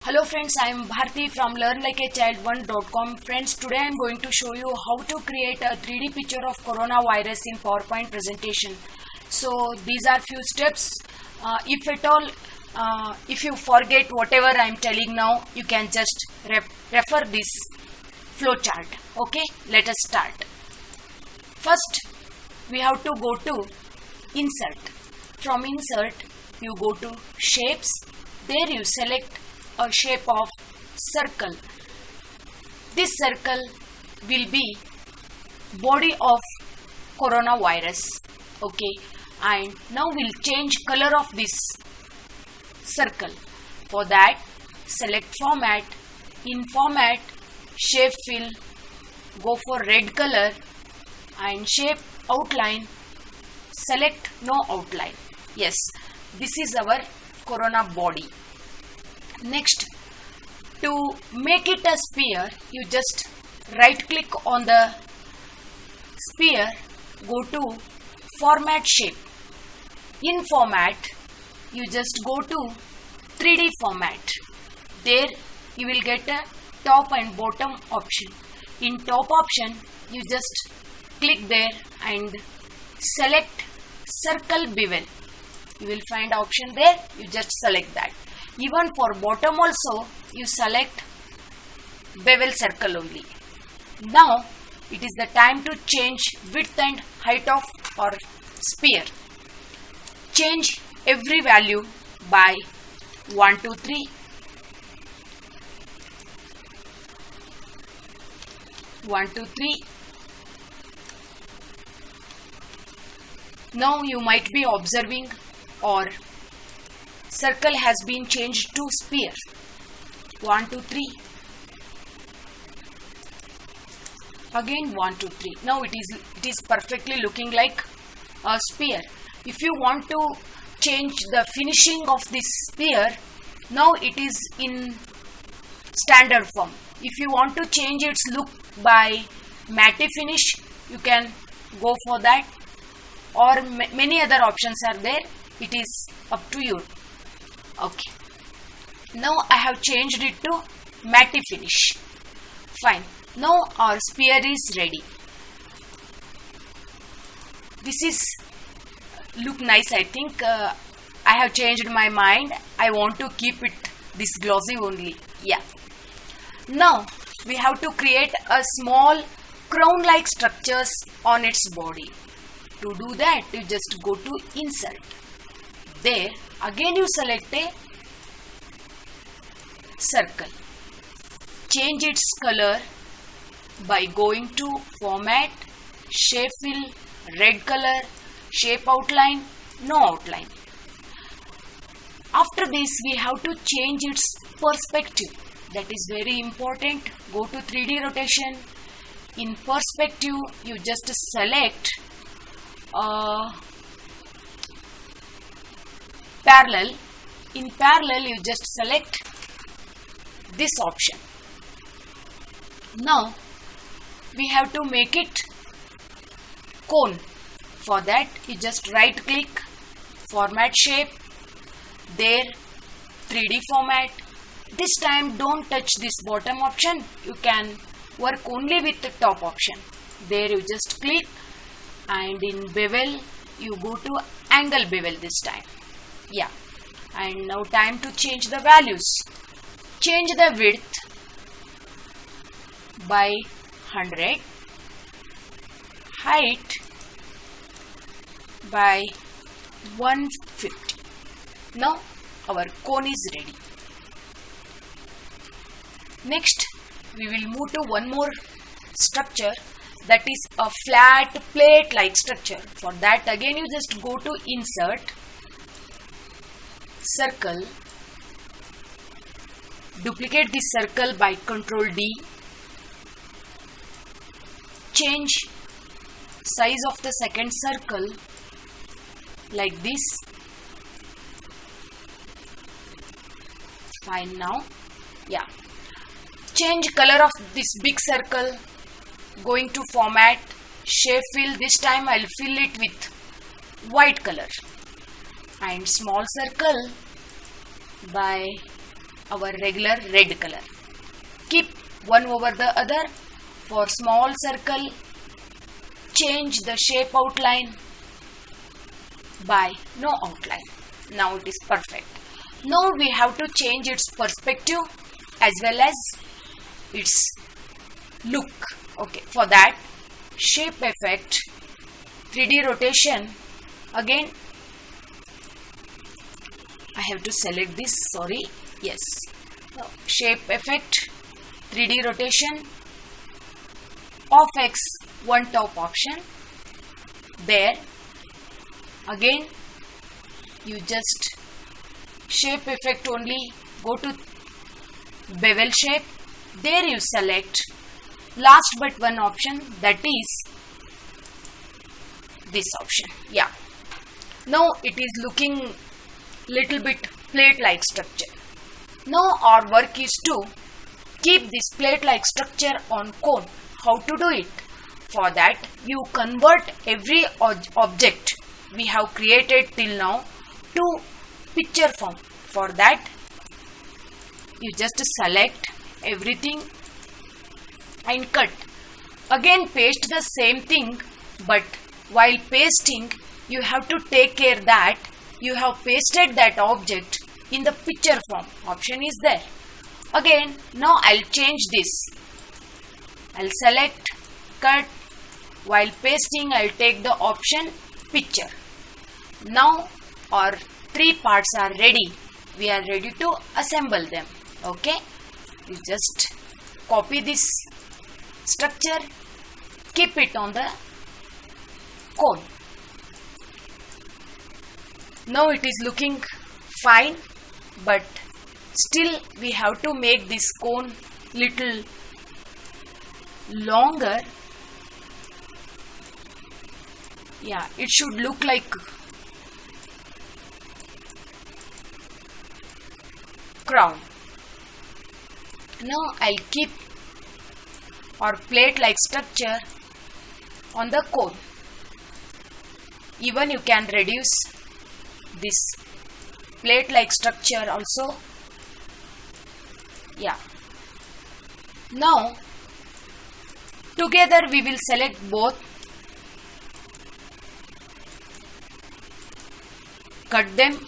Hello friends, I am Bharti from learnlikeachild1.com. Friends, today I am going to show you how to create a 3D picture of coronavirus in PowerPoint presentation. So these are few steps. If at all, if you forget whatever I am telling now, you can just refer this flowchart. Okay, let us start. First, we have to go to Insert. From Insert, you go to Shapes. There you select a shape of circle. This circle will be body of coronavirus. Okay, and now we'll change color of this circle. For that, select Format. In Format, Shape Fill, go for red color, and Shape Outline, select No Outline. Yes, this is our corona body. Next, to make it a sphere, you just right click on the sphere, go to Format Shape. In Format, you just go to 3D Format. There you will get a top and bottom option. In top option, you just click there and select Circle Bevel. You will find option there, you just select that. Even for bottom also, you select bevel circle only. Now, it is the time to change width and height of our sphere. Change every value by 1, 2, 3. 1, 2, 3. Now you might be observing or circle has been changed to sphere. 1, 2, 3. Again 1, 2, 3. Now it is perfectly looking like a sphere. If you want to change the finishing of this sphere, now it is in standard form. If you want to change its look by matte finish, you can go for that, or many other options are there. It is up to you. Okay, now I have changed it to matte finish. Fine. Now our sphere is ready. This is look nice. I think I have changed my mind. I want to keep it this glossy only. Yeah. Now we have to create a small crown-like structures on its body. To do that, you just go to Insert. There again you select a circle. Change its color by going to Format, Shape Fill, red color, Shape Outline, No Outline. After this, we have to change its perspective. That is very important. Go to 3D rotation. In perspective, you just select parallel. In parallel, you just select this option. Now we have to make it cone. For that, you just right click, Format Shape, there 3D Format. This time don't touch this bottom option, you can work only with the top option. There you just click, and in bevel you go to angle bevel this time. Yeah, and now time to change the values. Change the width by 100, height by 150. Now our cone is ready. Next, we will move to one more structure, that is a flat plate like structure. For that, again you just go to Insert, Circle, duplicate this circle by Ctrl D, change size of the second circle like this. Fine. Now, yeah, change color of this big circle, going to Format, Shape Fill. This time I'll fill it with white color, and small circle by our regular red color. Keep one over the other. For small circle, change the shape outline by no outline. Now it is perfect. Now we have to change its perspective as well as its look. Okay, for that, shape effect, 3D rotation. Again, I have to select this, sorry. Yes, shape effect, 3D rotation, of X, one top option. There, again, you just shape effect only, go to bevel shape. There you select last but one option, that is this option. Yeah. Now it is looking little bit plate-like structure. Now our work is to keep this plate-like structure on cone. How to do it? For that, you convert every object we have created till now to picture form. For that, you just select everything and cut. Again paste the same thing, but while pasting you have to take care that you have pasted that object in the picture form. Option is there. Again, now I'll change this. I'll select, cut. While pasting, I'll take the option picture. Now our three parts are ready. We are ready to assemble them. Okay. You just copy this structure, keep it on the cone. Now it is looking fine, but still we have to make this cone little longer. Yeah, it should look like crown. Now I'll keep our plate-like structure on the cone. Even you can reduce this plate-like structure also. Yeah. Now together we will select both, cut them,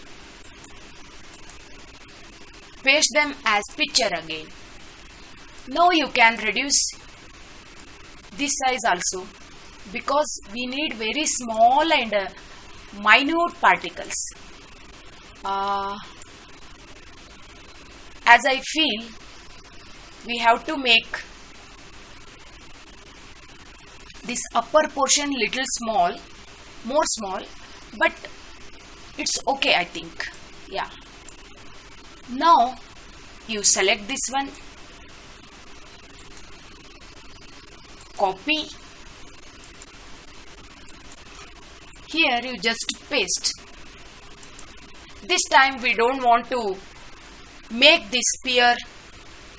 paste them as picture again. Now you can reduce this size also, because we need very small and minute particles. As I feel, we have to make this upper portion little small, more small, but it's okay, I think. Yeah. Now you select this one, copy. Here you just paste. This time we don't want to make this sphere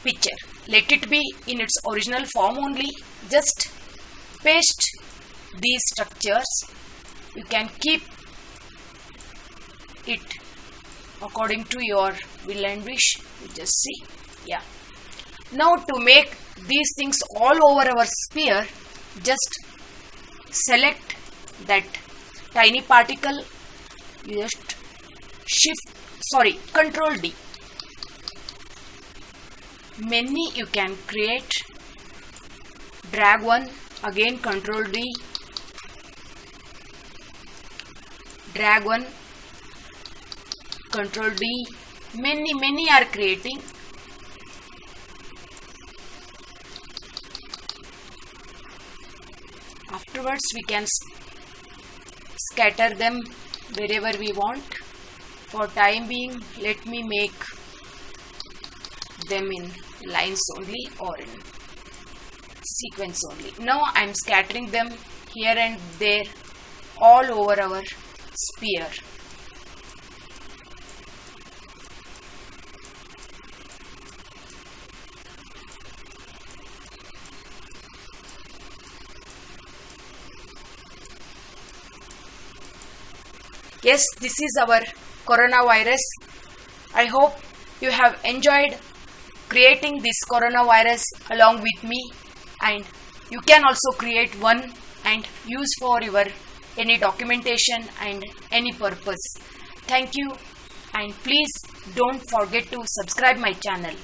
picture. Let it be in its original form only. Just paste these structures. You can keep it according to your will and wish. You just see. Yeah. Now to make these things all over our sphere, just select that tiny particle. You just Control D. Many you can create. Drag one, again Control D. Drag one, Control D. Many are creating. Afterwards we can scatter them wherever we want. For time being, let me make them in lines only or in sequence only. Now I am scattering them here and there all over our sphere. Yes, this is our coronavirus. I hope you have enjoyed creating this coronavirus along with me, and you can also create one and use for your any documentation and any purpose. Thank you, and please don't forget to subscribe my channel.